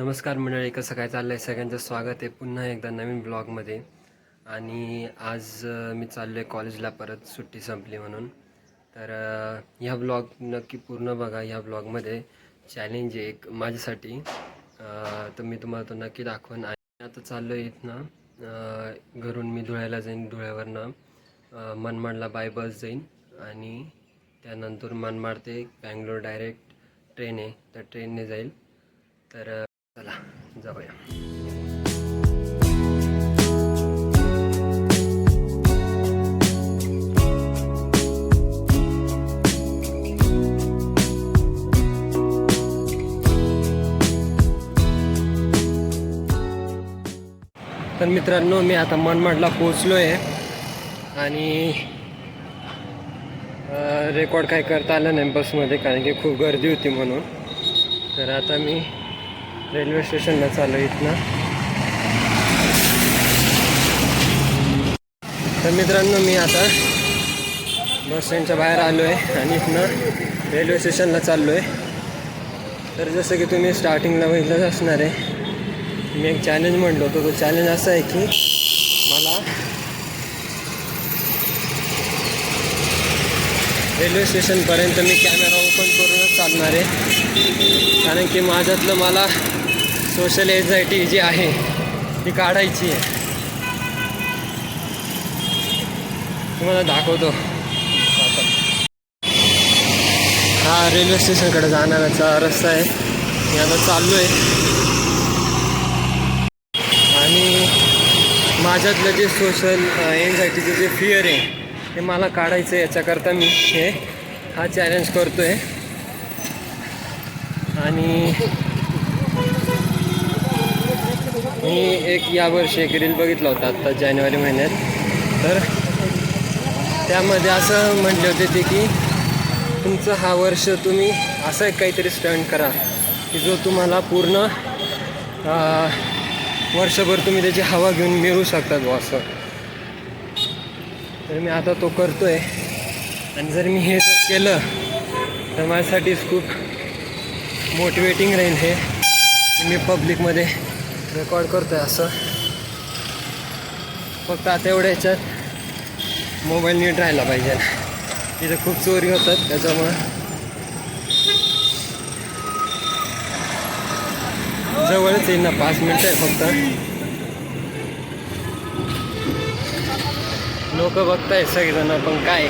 नमस्कार मंडळी, कसं काय चाललं आहे? सगळ्यांचं स्वागत आहे पुन्हा एकदा नवीन ब्लॉगमध्ये. आणि आज मी चाललो आहे कॉलेजला, परत सुट्टी संपली म्हणून. तर ह्या ब्लॉग नक्की पूर्ण बघा. ह्या ब्लॉगमध्ये चॅलेंज आहे एक माझ्यासाठी, तर मी तुम्हाला तो नक्की दाखवेन. आणि आता चाललो आहे इथनं, घरून मी धुळ्याला जाईन. धुळ्यावरनं मनमाडला बाय बस जाईन आणि त्यानंतर मनमाड ते बँगलोर डायरेक्ट ट्रेन आहे, त्या ट्रेनने जाईल. तर चला जाऊया. तर मित्रांनो, मी आता मनमाडला पोचलो आहे आणि रेकॉर्ड काय करता आलं नाही बसमध्ये, कारण की खूप गर्दी होती म्हणून. तर आता मी रेल्वे स्टेशनला चाललो इथनं. तर मित्रांनो, मी आता बस स्टँडच्या बाहेर आलो आहे आणि इथनं रेल्वे स्टेशनला चाललो आहे. तर जसं की तुम्ही स्टार्टिंगला बघितलंच असणार आहे, मी एक चॅलेंज म्हटलं होतं. तो चॅलेंज असा आहे की मला रेल्वे स्टेशनपर्यंत मी कॅमेरा ओपन करूनच चालणार आहे, कारण की माझ्यातलं मला सोशल एन्झायटी जी आहे ती काढायची आहे. तुम्हाला दाखवतो. हा रेल्वे स्टेशनकडे जाणाराचा रस्ता आहे. मी आता चाललो आहे आणि माझ्यातलं जे सोशल एन्झायटीचं जे फिअर आहे ते मला काढायचं आहे. याच्याकरता मी हा चॅलेंज करतो आहे. आणि मी यावर्षी एक रील बघितला होता आत्ता जानेवारी महिन्यात. तर त्यामध्ये असं म्हटले होते ते की तुमचं हा वर्ष तुम्ही असं एक काहीतरी स्टंट करा की जो तुम्हाला पूर्ण वर्षभर तुम्ही त्याची हवा घेऊन मिळवू शकतात बुवा असं. तर मी आता तो करतो आहे. आणि जर मी हे जर केलं तर माझ्यासाठीच खूप मोटिवेटिंग राहील हे. मी पब्लिकमध्ये रेकॉर्ड करतो आहे असं. फक्त आता एवढ्या ह्याच्यात मोबाईल नीट राहायला पाहिजे. तिथे खूप चोरी होतात, त्याच्यामुळं जवळच येईल ना, 5 मिनटं आहे फक्त. लोक बघताय सगळेजण, पण काय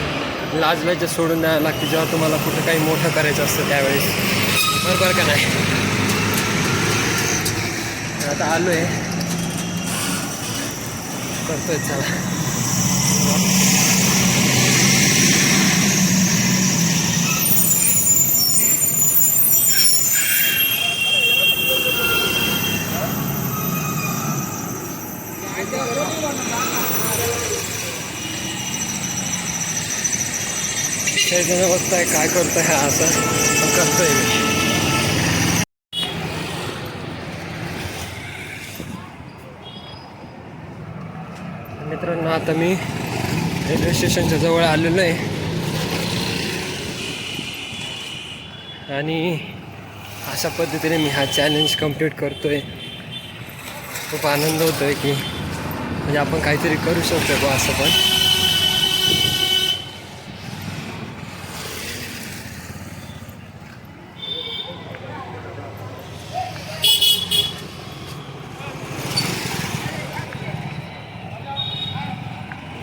लाजल्याचं सोडून द्यायला लागते जेव्हा तुम्हाला कुठं काही मोठं करायचं असतं त्यावेळेस, बरोबर का नाही? आता आलो आहे, करतोय. चला काही जण बघताय काय करतोय हा असं, पण करतोय मी. मित्रांनो, आता मी रेल्वे स्टेशनच्या जवळ आलेलो आहे आणि अशा पद्धतीने मी हा चॅलेंज कंप्लीट करतोय. खूप आनंद होतो आहे की म्हणजे आपण काहीतरी करू शकतो बा असं. पण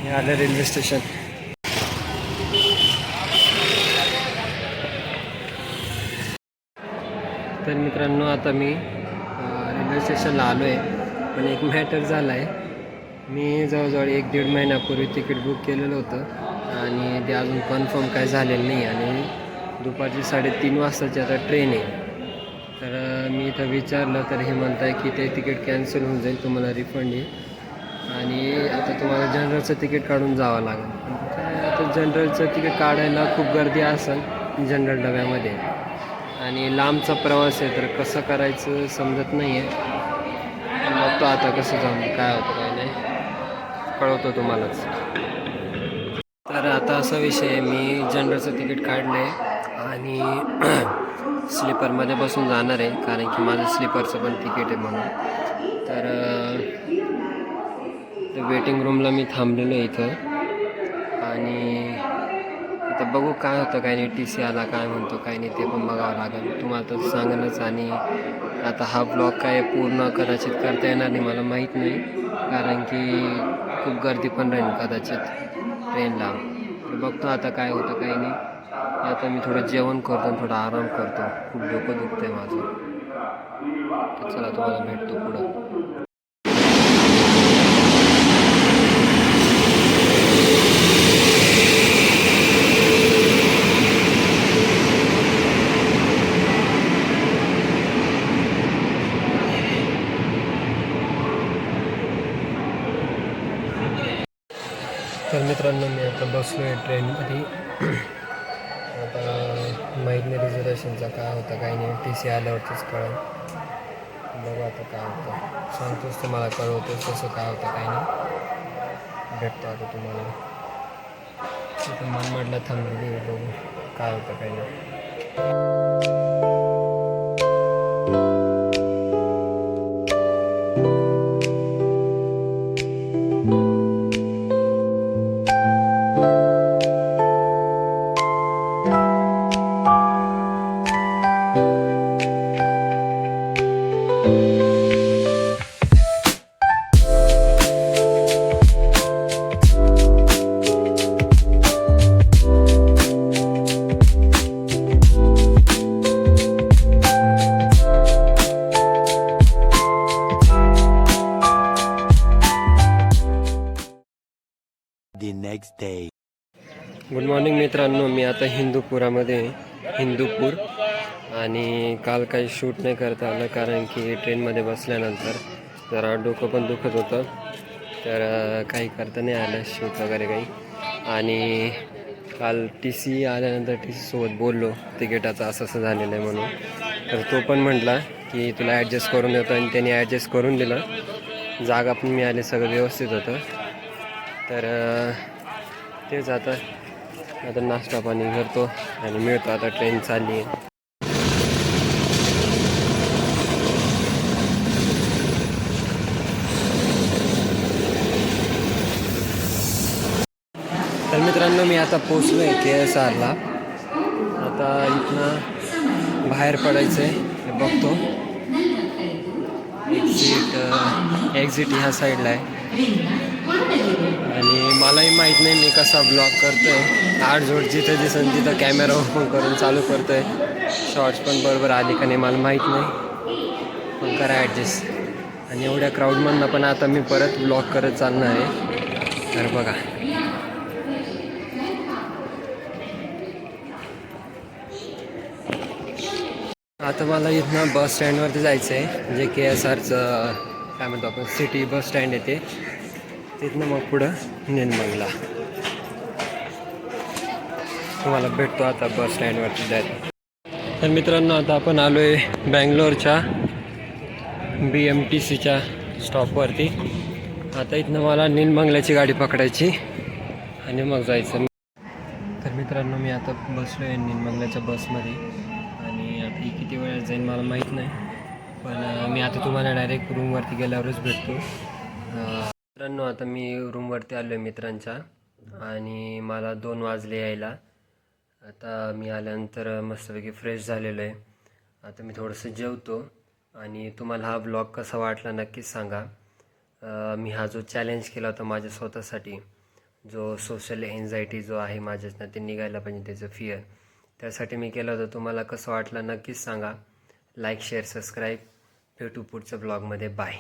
हे आलं रेल्वे स्टेशन. तर मित्रांनो, आता मी रेल्वे स्टेशनला आलो आहे. पण एक मॅटर झाला आहे. मी जवळजवळ 1-1.5 महिन्यापूर्वी तिकीट बुक केलेलं होतं आणि ते अजून कन्फर्म काय झालेलं नाही. आणि दुपारची 3:30 वाजताची आता ट्रेन आहे. तर मी इथं विचारलं तर हे म्हणत आहे की ते तिकीट कॅन्सल होऊन जाईल, तुम्हाला रिफंड येईल आणि आता तुम्हाला जनरलचं तिकीट काढून जावं लागेल. काय आता जनरलचं तिकीट काढायला खूप गर्दी असेल जनरल डब्यामध्ये आणि लांबचा प्रवास आहे, तर कसं करायचं समजत नाही आहे. बघतो आता कसं जाऊन काय होतं काय नाही, कळवतो तुम्हालाच. तर आता असा विषय आहे, मी जनरलचं तिकीट काढलं आहे आणि स्लीपरमध्ये बसून जाणार आहे, कारण की माझं स्लीपरचं पण तिकीट आहे म्हणून. तर वेटिंग रूमला मी थांबलेलो आहे इथं, आणि आता बघू काय होतं काय नाही. TC आला काय म्हणतो काय नाही ते पण बघावं लागेल. तुम्हाला तर सांगेनच. आणि आता हा ब्लॉग काय पूर्ण कदाचित करता येणार नाही, मला माहीत नाही, कारण की खूप गर्दी पण राहील कदाचित ट्रेनला. बघतो आता काय होतं काही नाही. आता मी थोडं जेवण करतो, थोडा आराम करतो, खूप डोकं दुखतं आहे माझं. तर चला तुम्हाला भेटतो पुढं. तर मित्रांनो, मी आता बसलो आहे ट्रेनमध्ये. आता माहीत नाही रिझर्वेशनचा काय होतं काही नाही. TC आल्यावरतीच कळेल. बघू आता काय होतं, सांगतोच तुम्हाला, कळवतोच तसं काय होतं काही नाही. भेटतो आता तुम्हाला. तिथं मनमाडला थांबलेली, बघू काय होतं काही नाही. The next day. Good morning मित्रांनो, मी आता हिंदूपुरामध्ये हिंदूपूर. आणि काल काही शूट नाही करता आलं, कारण की ट्रेनमध्ये बसल्यानंतर जरा डोकं पण दुखत होतं, तर काही करता नाही आलं शूट वगैरे काही. आणि काल TC आल्यानंतर TC सोबत बोललो तिकिटाचं असं असं झालेलं आहे म्हणून. तर तो पण म्हटला की तुला ॲडजस्ट करून देतो, आणि त्याने ॲडजस्ट करून दिलं. जागा पण मिळाली, सगळं व्यवस्थित होतं. तर तेच आता नाश्ता पाणी करतो आणि मिळतो. आता ट्रेन चालली आहे. तर मित्रांनो, मी आता पोचलो आहे KSRला. आता इथनं बाहेर पडायचं आहे, हे बघतो. एक्झिट ह्या साईडला आहे. आणि मलाही माहीत नाही मी कसा ब्लॉग करतो आहे. आडजोड जिथं दिसेल तिथं कॅमेरा ओपन करून चालू करतो आहे. शॉर्ट्स पण बरोबर आली का नाही मला माहीत नाही, पण करा ॲडजस्ट. आणि एवढ्या क्राऊडमधनं पण आता मी परत ब्लॉग करत चालणार आहे. तर बघा, आता मला इथनं बस स्टँडवरती जायचं आहे, जे KSRचं काय म्हणतो आपण, सिटी बस स्टँड आहे ते. तिथनं मग पुढं निर्मलला. तुम्हाला भेटतो आता बस स्टँडवरती जायचं. तर मित्रांनो, आता आपण आलो आहे बँगलोरच्या BMTCच्या स्टॉपवरती. आता इथनं मला निर्मंगल्याची गाडी पकडायची आणि मग जायचं. तर मित्रांनो, मी आता बसलो आहे निर्मंगल्याच्या बसमध्ये, आणि आता ही किती वेळात जाईन मला माहीत नाही, पण मी आता तुम्हाला डायरेक्ट रूमवरती गेल्यावरच भेटतो. मित्रांनो, आता मी रूमवरती आलो आहे मित्रांच्या, आणि मला 2 वाजले यायला. आता मी आल्यानंतर मस्तपैकी फ्रेश झालेलो आहे. आता मी थोडंसं जेवतो, आणि तुम्हाला हा ब्लॉग कसा वाटला नक्कीच सांगा. मी हा जो चॅलेंज केला होता माझ्या स्वतःसाठी, जो सोशल एन्झायटी जो आहे माझ्यातनं ते निघायला पाहिजे, त्याचं फिअर, त्यासाठी मी केलं होतं. तुम्हाला कसं वाटलं नक्कीच सांगा. Like, share, subscribe. भेटू पुढच्या ब्लॉगमध्ये. बाय.